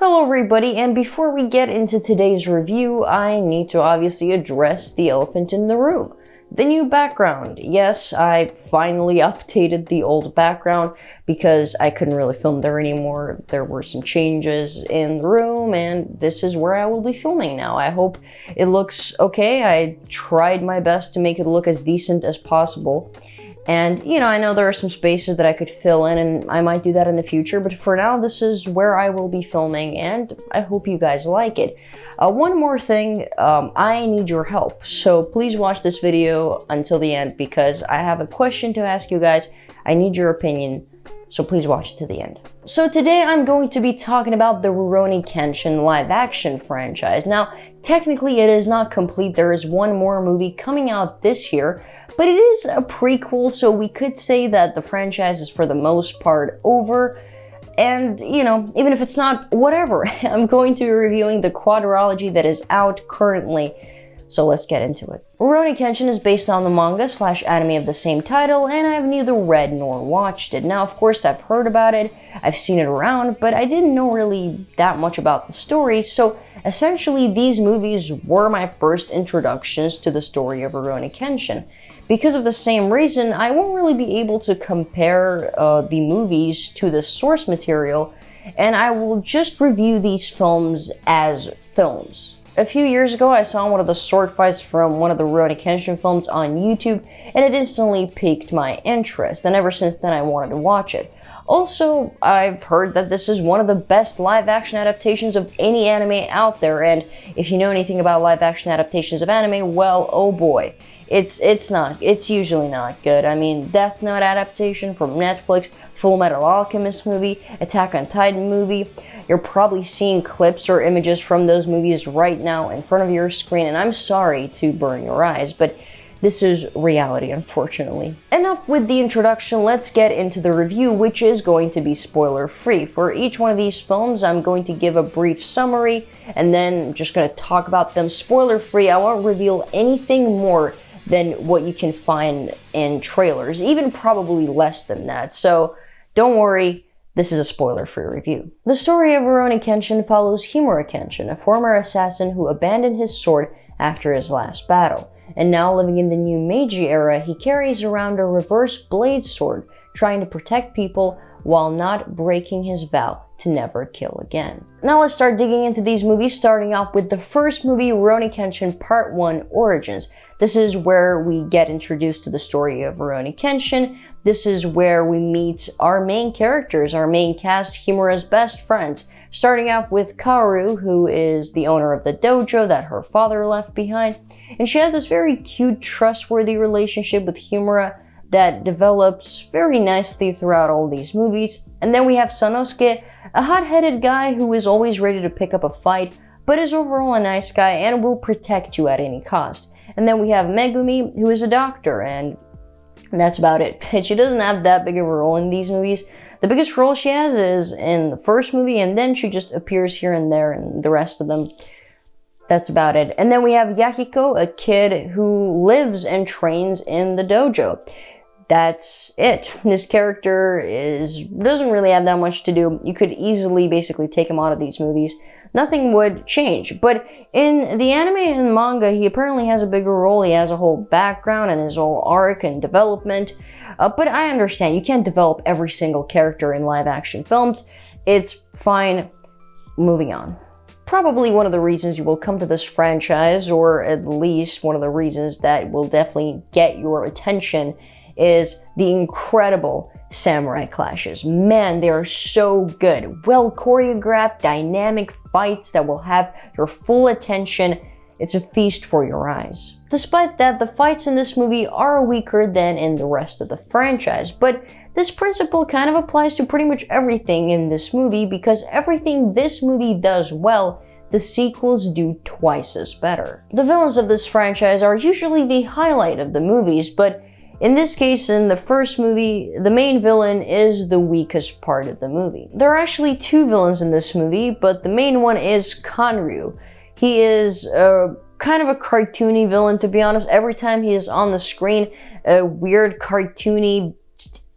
Hello everybody, and before we get into today's review, I need to obviously address the elephant in the room. The new background. Yes, I finally updated the old background because I couldn't really film there anymore. There were some changes in the room, and this is where I will be filming now. I hope it looks okay. I tried my best to make it look as decent as possible. And, I know there are some spaces that I could fill in, and I might do that in the future, but for now, this is where I will be filming, and I hope you guys like it. One more thing, I need your help, so please watch this video until the end, because I have a question to ask you guys. I need your opinion, so please watch it to the end. So today I'm going to be talking about the Rurouni Kenshin live-action franchise. Now, technically it is not complete. There is one more movie coming out this year, but it is a prequel, so we could say that the franchise is for the most part over. And, even if it's not, whatever. I'm going to be reviewing the Quadrilogy that is out currently, so let's get into it. Rurouni Kenshin is based on the manga/anime of the same title, and I've neither read nor watched it. Now, of course, I've heard about it, I've seen it around, but I didn't know really that much about the story, so essentially these movies were my first introductions to the story of Rurouni Kenshin. Because of the same reason, I won't really be able to compare the movies to the source material, and I will just review these films as films. A few years ago, I saw one of the sword fights from one of the Rurouni Kenshin films on YouTube, and it instantly piqued my interest, and ever since then I wanted to watch it. Also, I've heard that this is one of the best live-action adaptations of any anime out there, and if you know anything about live-action adaptations of anime, well, oh boy. It's usually not good. I mean, Death Note adaptation from Netflix, Full Metal Alchemist movie, Attack on Titan movie. You're probably seeing clips or images from those movies right now in front of your screen, and I'm sorry to burn your eyes, but this is reality, unfortunately. Enough with the introduction, let's get into the review, which is going to be spoiler-free. For each one of these films, I'm going to give a brief summary, and then just going to talk about them spoiler-free. I won't reveal anything more than what you can find in trailers, even probably less than that. So don't worry, this is a spoiler-free review. The story of Rurouni Kenshin follows Himura Kenshin, a former assassin who abandoned his sword after his last battle. And now living in the new Meiji era, he carries around a reverse blade sword, trying to protect people while not breaking his vow to never kill again. Now let's start digging into these movies, starting off with the first movie, Rurouni Kenshin Part 1 Origins. This is where we get introduced to the story of Rurouni Kenshin. This is where we meet our main characters, our main cast, Himura's best friends. Starting off with Kaoru, who is the owner of the dojo that her father left behind. And she has this very cute, trustworthy relationship with Himura that develops very nicely throughout all these movies. And then we have Sanosuke, a hot-headed guy who is always ready to pick up a fight, but is overall a nice guy and will protect you at any cost. And then we have Megumi, who is a doctor, and that's about it. She doesn't have that big of a role in these movies. The biggest role she has is in the first movie, and then she just appears here and there in the rest of them. That's about it. And then we have Yahiko, a kid who lives and trains in the dojo. That's it. This character doesn't really have that much to do. You could easily basically take him out of these movies. Nothing would change. But in the anime and manga, he apparently has a bigger role. He has a whole background and his whole arc and development. But I understand, you can't develop every single character in live-action films. It's fine. Moving on. Probably one of the reasons you will come to this franchise, or at least one of the reasons that will definitely get your attention, is the incredible samurai clashes. Man, they are so good. Well choreographed, dynamic fights that will have your full attention. It's a feast for your eyes. Despite that, the fights in this movie are weaker than in the rest of the franchise, but this principle kind of applies to pretty much everything in this movie, because everything this movie does well, the sequels do twice as better. The villains of this franchise are usually the highlight of the movies, but in this case, in the first movie, the main villain is the weakest part of the movie. There are actually two villains in this movie, but the main one is Kanryu. He is kind of a cartoony villain, to be honest. Every time he is on the screen, a weird cartoony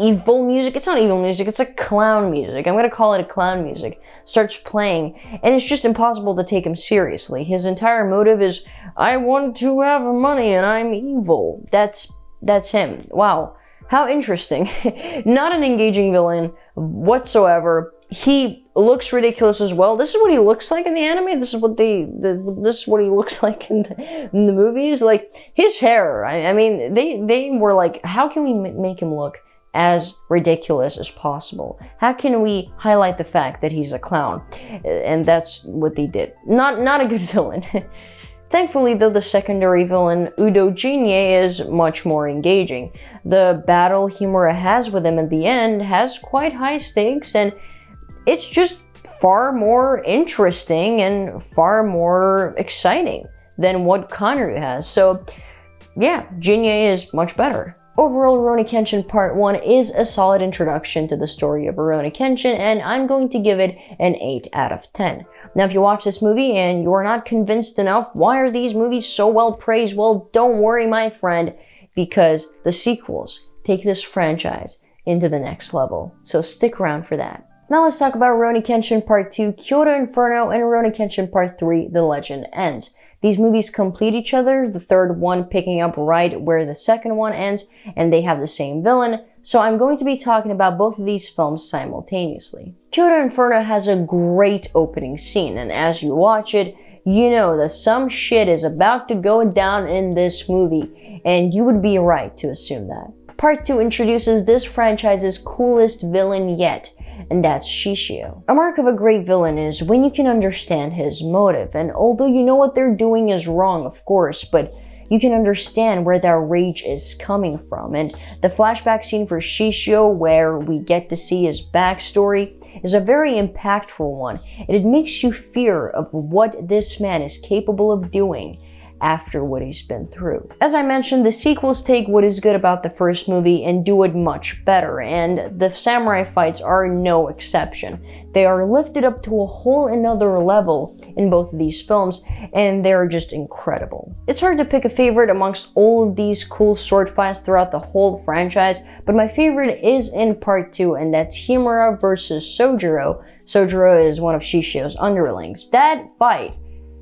evil music. It's not evil music, it's a clown music. I'm gonna call it a clown music. Starts playing, and it's just impossible to take him seriously. His entire motive is, I want to have money and I'm evil. That's him. Wow. How interesting. Not an engaging villain whatsoever. He looks ridiculous as well. This is what he looks like in the anime. This is what this is what he looks like in the movies. Like, his hair. I mean, they were like, how can we make him look as ridiculous as possible? How can we highlight the fact that he's a clown? And that's what they did. Not a good villain. Thankfully, though, the secondary villain, Udo Jinye, is much more engaging. The battle Himura has with him at the end has quite high stakes, and it's just far more interesting and far more exciting than what Conryu has. So, yeah, Jinye is much better. Overall, Rurouni Kenshin Part 1 is a solid introduction to the story of Rurouni Kenshin, and I'm going to give it an 8 out of 10. Now, if you watch this movie and you're not convinced enough, why are these movies so well praised? Well, don't worry, my friend, because the sequels take this franchise into the next level. So stick around for that. Now let's talk about Rurouni Kenshin Part 2, Kyoto Inferno, and Rurouni Kenshin Part 3, The Legend Ends. These movies complete each other, the third one picking up right where the second one ends, and they have the same villain, so I'm going to be talking about both of these films simultaneously. Kyoto Inferno has a great opening scene, and as you watch it, you know that some shit is about to go down in this movie, and you would be right to assume that. Part 2 introduces this franchise's coolest villain yet, and that's Shishio. A mark of a great villain is when you can understand his motive, and although you know what they're doing is wrong, of course, but you can understand where their rage is coming from. And the flashback scene for Shishio, where we get to see his backstory, is a very impactful one, and it makes you fear of what this man is capable of doing after what he's been through. As I mentioned, the sequels take what is good about the first movie and do it much better, and the samurai fights are no exception. They are lifted up to a whole another level in both of these films, and they're just incredible. It's hard to pick a favorite amongst all of these cool sword fights throughout the whole franchise, but my favorite is in Part 2, and that's Himura versus Sojiro. Sojiro is one of Shishio's underlings. That fight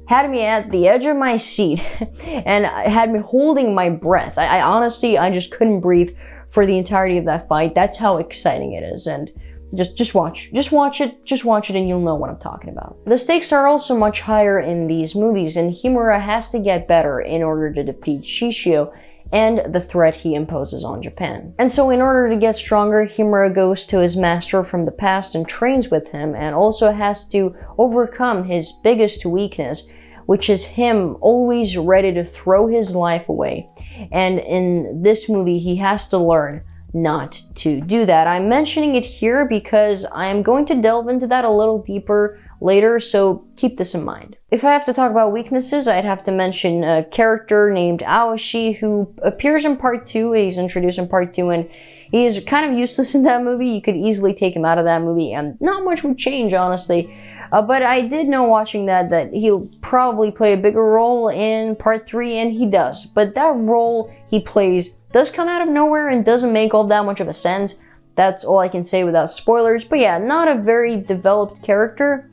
had me at the edge of my seat and had me holding my breath. I honestly, I just couldn't breathe for the entirety of that fight. That's how exciting it is, and just watch it and you'll know what I'm talking about. The stakes are also much higher in these movies, and Himura has to get better in order to defeat Shishio and the threat he imposes on Japan. And so in order to get stronger, Himura goes to his master from the past and trains with him, and also has to overcome his biggest weakness, which is him always ready to throw his life away. And in this movie, he has to learn not to do that. I'm mentioning it here because I'm going to delve into that a little deeper later, so keep this in mind. If I have to talk about weaknesses, I'd have to mention a character named Aoshi who appears in Part 2. He's introduced in Part 2, and he is kind of useless in that movie. You could easily take him out of that movie, and not much would change, honestly. But I did know watching that he'll probably play a bigger role in Part 3, and he does. But that role he plays does come out of nowhere and doesn't make all that much of a sense. That's all I can say without spoilers. But yeah, not a very developed character,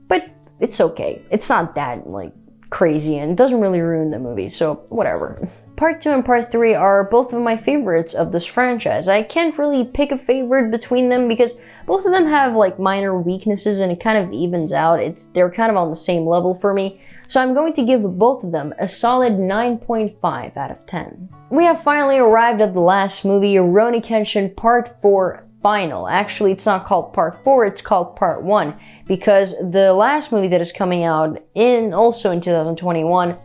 but it's okay. It's not that, like, crazy, and it doesn't really ruin the movie, so whatever. Part 2 and Part 3 are both of my favorites of this franchise. I can't really pick a favorite between them because both of them have like minor weaknesses and it kind of evens out. They're kind of on the same level for me. So I'm going to give both of them a solid 9.5 out of 10. We have finally arrived at the last movie, Rurouni Kenshin Part 4 Final. Actually, it's not called Part 4, it's called Part 1, because the last movie that is coming out also in 2021,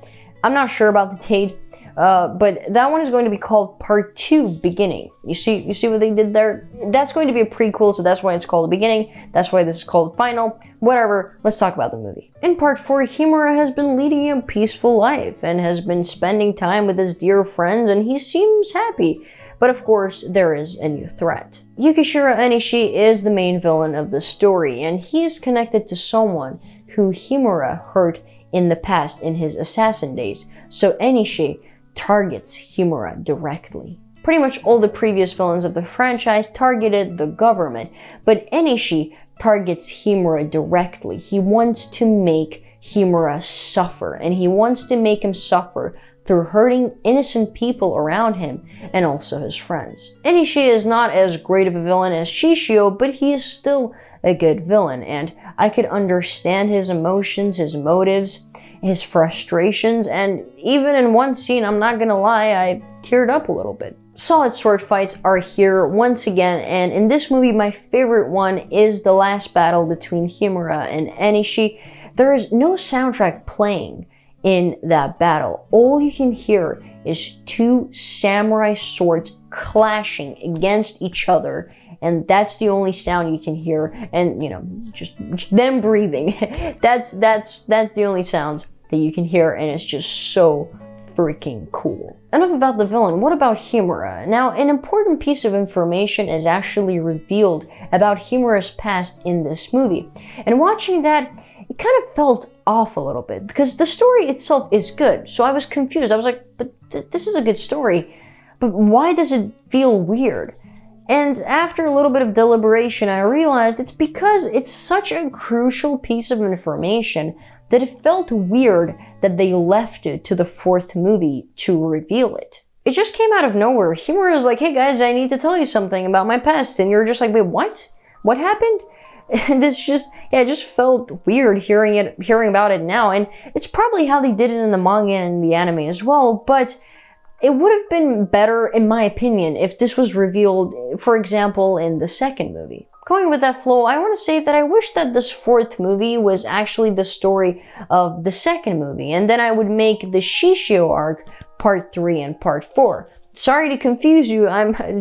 I'm not sure about the date, but that one is going to be called Part 2 Beginning. You see what they did there? That's going to be a prequel, so that's why it's called The Beginning. That's why this is called Final. Whatever, let's talk about the movie. In Part 4, Himura has been leading a peaceful life and has been spending time with his dear friends, and he seems happy. But of course, there is a new threat. Yukishiro Enishi is the main villain of the story, and he's connected to someone who Himura hurt in the past in his assassin days, so Enishi targets Himura directly. pretty much all the previous villains of the franchise targeted the government, but Enishi targets Himura directly. He wants to make Himura suffer, and he wants to make him suffer through hurting innocent people around him and also his friends. Enishi is not as great of a villain as Shishio, but he is still a good villain, and I could understand his emotions, his motives, his frustrations, and even in one scene, I'm not gonna lie, I teared up a little bit. Solid sword fights are here once again, and in this movie, my favorite one is the last battle between Himura and Enishi. There is no soundtrack playing in that battle. All you can hear is two samurai swords clashing against each other, and that's the only sound you can hear, and you know, just them breathing. that's the only sounds that you can hear, and it's just so freaking cool. Enough about the villain, what about Himura? Now, an important piece of information is actually revealed about Himura's past in this movie, and watching that, it kind of felt off a little bit, because the story itself is good, so I was confused. I was like, but this is a good story, but why does it feel weird? And after a little bit of deliberation, I realized it's because it's such a crucial piece of information that it felt weird that they left it to the fourth movie to reveal it. It just came out of nowhere. Himura was like, hey guys, I need to tell you something about my past, and you're just like, wait, what? What happened? And this just, yeah, it just felt weird hearing about it now, and it's probably how they did it in the manga and the anime as well, but it would have been better, in my opinion, if this was revealed, for example, in the second movie. Going with that flow, I want to say that I wish that this fourth movie was actually the story of the second movie, and then I would make the Shishio arc part 3 and part 4. Sorry to confuse you,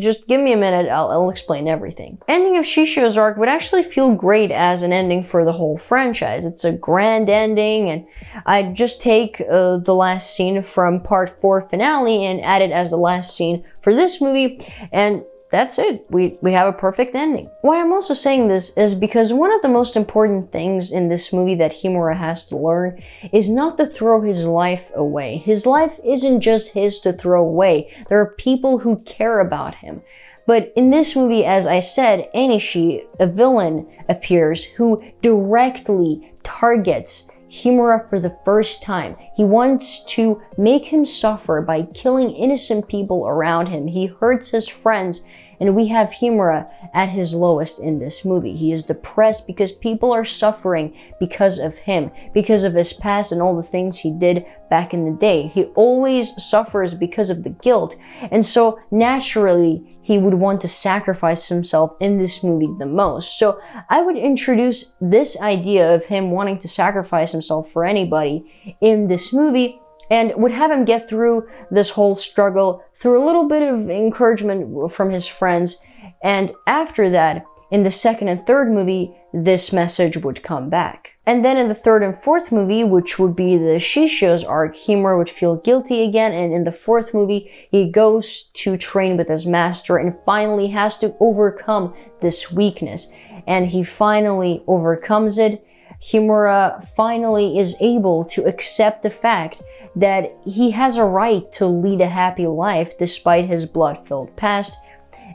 just give me a minute, I'll explain everything. Ending of Shishio's arc would actually feel great as an ending for the whole franchise. It's a grand ending, and I'd just take the last scene from part 4 finale and add it as the last scene for this movie, and that's it. We have a perfect ending. Why I'm also saying this is because one of the most important things in this movie that Himura has to learn is not to throw his life away. His life isn't just his to throw away. There are people who care about him. But in this movie, as I said, Enishi, a villain, appears who directly targets Himura for the first time. He wants to make him suffer by killing innocent people around him. He hurts his friends, and we have Himura at his lowest in this movie. He is depressed because people are suffering because of him, because of his past and all the things he did back in the day. He always suffers because of the guilt, and so naturally he would want to sacrifice himself in this movie the most. So I would introduce this idea of him wanting to sacrifice himself for anybody in this movie, and would have him get through this whole struggle through a little bit of encouragement from his friends, and after that, in the second and third movie, this message would come back. And then in the third and fourth movie, which would be the Shishio's arc, Himura would feel guilty again, and in the fourth movie, he goes to train with his master and finally has to overcome this weakness. And he finally overcomes it. Himura finally is able to accept the fact that he has a right to lead a happy life despite his blood-filled past.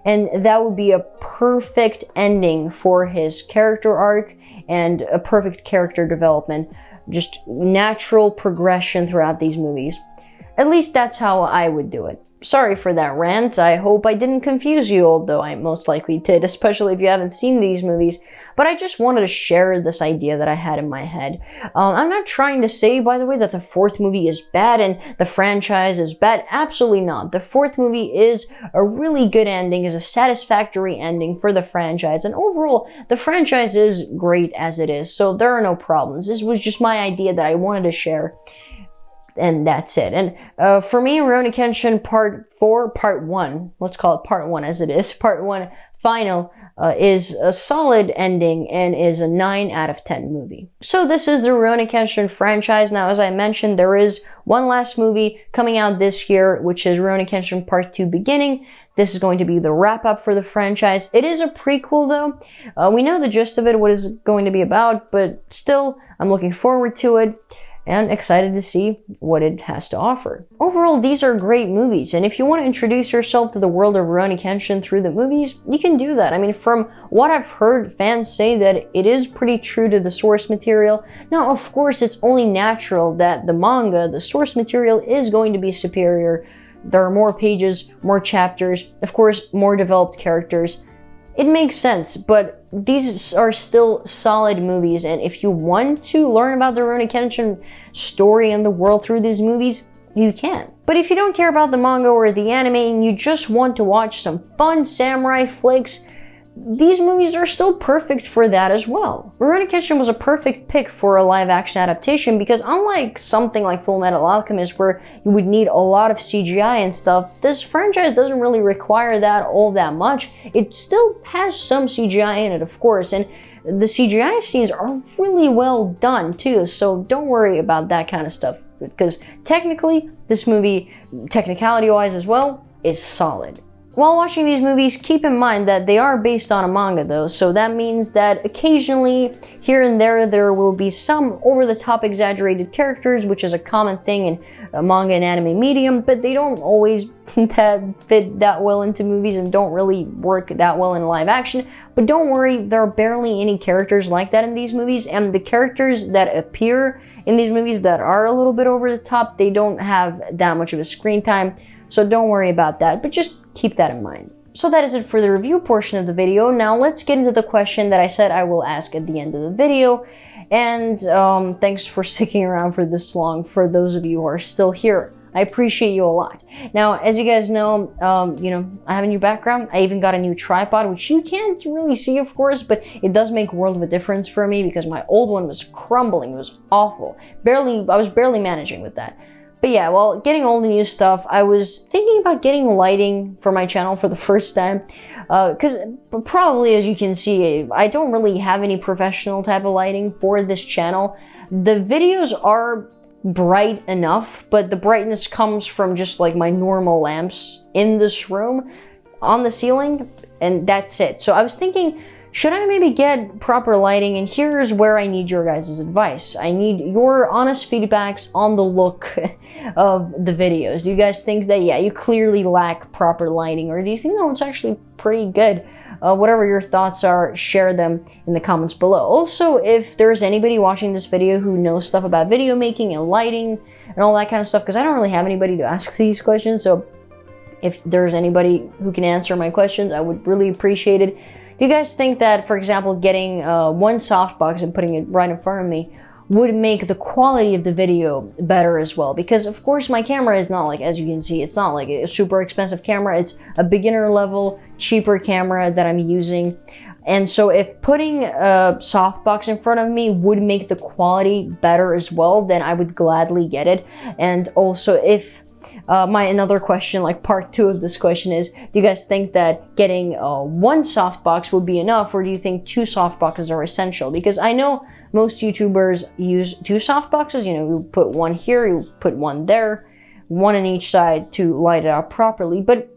And that would be a perfect ending for his character arc and a perfect character development. Just natural progression throughout these movies. At least that's how I would do it. Sorry for that rant. I hope I didn't confuse you, although I most likely did, especially if you haven't seen these movies. But I just wanted to share this idea that I had in my head. I'm not trying to say, by the way, that the fourth movie is bad and the franchise is bad. Absolutely not. The fourth movie is a really good ending, is a satisfactory ending for the franchise. And overall, the franchise is great as it is, so there are no problems. This was just my idea that I wanted to share. And that's it. And for me, Rurouni Kenshin Part 1, let's call it Part 1 as it is, Part 1 Final, is a solid ending and is a 9 out of 10 movie. So this is the Rurouni Kenshin franchise. Now, as I mentioned, there is one last movie coming out this year, which is Rurouni Kenshin Part 2 Beginning. This is going to be the wrap-up for the franchise. It is a prequel, though. We know the gist of it, what it's going to be about, but still, I'm looking forward to it. and excited to see what it has to offer. Overall, these are great movies, and if you want to introduce yourself to the world of Rurouni Kenshin through the movies, you can do that. I mean, from what I've heard, fans say that it is pretty true to the source material. Now, of course, it's only natural that the manga, the source material, is going to be superior. There are more pages, more chapters, of course, more developed characters. It makes sense, but these are still solid movies, and if you want to learn about the Rurouni Kenshin story and the world through these movies, you can. But if you don't care about the manga or the anime and you just want to watch some fun samurai flicks, these movies are still perfect for that as well. Rurouni Kenshin was a perfect pick for a live-action adaptation because unlike something like Fullmetal Alchemist where you would need a lot of CGI and stuff, this franchise doesn't really require that all that much. It still has some CGI in it, of course, and the CGI scenes are really well done too, so don't worry about that kind of stuff because technically, this movie, technicality-wise as well, is solid. While watching these movies, keep in mind that they are based on a manga though, so that means that occasionally, here and there will be some over-the-top exaggerated characters, which is a common thing in manga and anime medium, but they don't always fit that well into movies and don't really work that well in live action. But don't worry, there are barely any characters like that in these movies, and the characters that appear in these movies that are a little bit over the top, they don't have that much of a screen time. So don't worry about that, but just keep that in mind. So that is it for the review portion of the video. Now let's get into the question that I said I will ask at the end of the video. And thanks for sticking around for this long, for those of you who are still here. I appreciate you a lot. Now, as you guys know, I have a new background. I even got a new tripod, which you can't really see, of course, but it does make a world of a difference for me because my old one was crumbling. It was awful. I was barely managing with that. But yeah, well, getting all the new stuff, I was thinking about getting lighting for my channel for the first time. Because probably, as you can see, I don't really have any professional type of lighting for this channel. The videos are bright enough, but the brightness comes from just like my normal lamps in this room on the ceiling, and that's it. So I was thinking, should I maybe get proper lighting? And here's where I need your guys' advice. I need your honest feedbacks on the look of the videos. Do you guys think that, yeah, you clearly lack proper lighting? Or do you think, no, it's actually pretty good? Whatever your thoughts are, share them in the comments below. Also, if there's anybody watching this video who knows stuff about video making and lighting and all that kind of stuff, because I don't really have anybody to ask these questions, so if there's anybody who can answer my questions, I would really appreciate it. Do you guys think that, for example, getting one softbox and putting it right in front of me would make the quality of the video better as well? Because, of course, my camera is not like, as you can see, it's not like a super expensive camera. It's a beginner level, cheaper camera that I'm using. And so if putting a softbox in front of me would make the quality better as well, then I would gladly get it. And also if another question, like part 2 of this question is, do you guys think that getting one softbox would be enough, or do you think 2 softboxes are essential? Because I know most YouTubers use 2 softboxes. You know, you put one here, you put one there, one on each side to light it up properly. But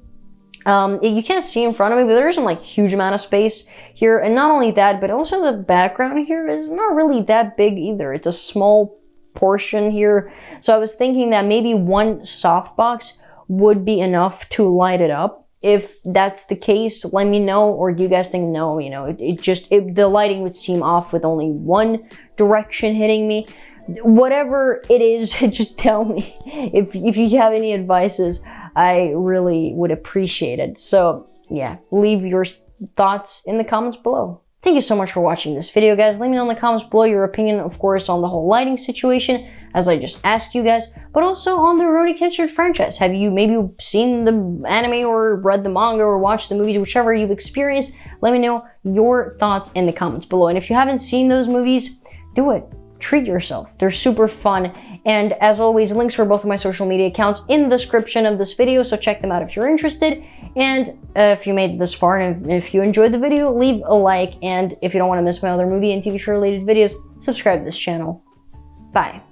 you can't see in front of me, but there isn't like huge amount of space here. And not only that, but also the background here is not really that big either. It's a small portion here. So I was thinking that maybe one softbox would be enough to light it up. If that's the case, let me know. Or do you guys think no, you know, the lighting would seem off with only one direction hitting me? Whatever it is, just tell me. If you have any advices, I really would appreciate it. So yeah, leave your thoughts in the comments below. Thank you so much for watching this video, guys. Let me know in the comments below your opinion, of course, on the whole lighting situation, as I just asked you guys, but also on the Rurouni Kenshin franchise. Have you maybe seen the anime or read the manga or watched the movies, whichever you've experienced? Let me know your thoughts in the comments below. And if you haven't seen those movies, do it. Treat yourself. They're super fun. And as always, links for both of my social media accounts in the description of this video, so check them out if you're interested. And if you made it this far and if you enjoyed the video, leave a like. And if you don't want to miss my other movie and TV show related videos, subscribe to this channel. Bye.